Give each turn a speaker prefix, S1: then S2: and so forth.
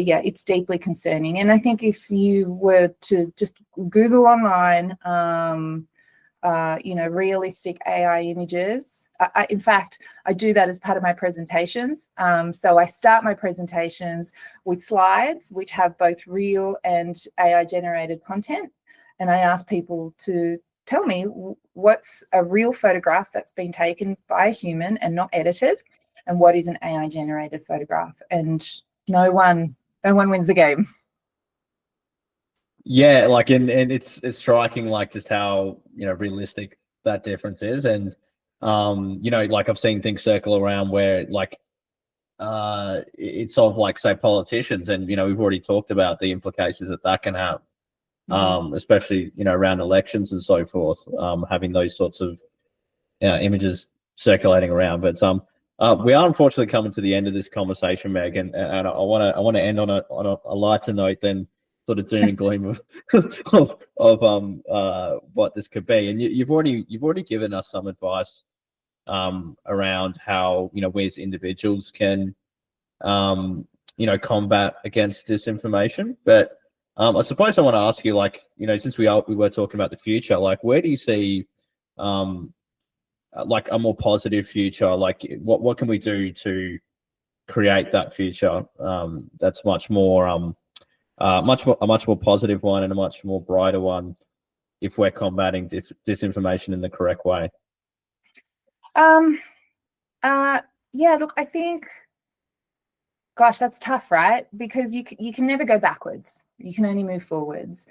S1: yeah, it's deeply concerning. And I think if you were to just Google online, realistic AI images. In fact, I do that as part of my presentations. So I start my presentations with slides which have both real and AI generated content. And I ask people to tell me what's a real photograph that's been taken by a human and not edited, and what is an AI generated photograph. And no one wins the game.
S2: Yeah, like, and it's striking, like, just how, realistic that difference is. And like, I've seen things circle around where, like, it's sort of like, say, politicians, and we've already talked about the implications that can have, especially around elections and so forth, having those sorts of images circulating around. But we are unfortunately coming to the end of this conversation, Meg, and I want to end on a lighter note than sort of doom and gloom of what this could be. And you've already given us some advice around how we as individuals can combat against disinformation. But I suppose I want to ask you, like, since we were talking about the future, like, where do you see like a more positive future? Like, what can we do to create that future that's much more a much more positive one, and a much more brighter one, if we're combating disinformation in the correct way?
S1: Yeah, look, I think, gosh, that's tough, right? Because you can never go backwards. You can only move forwards.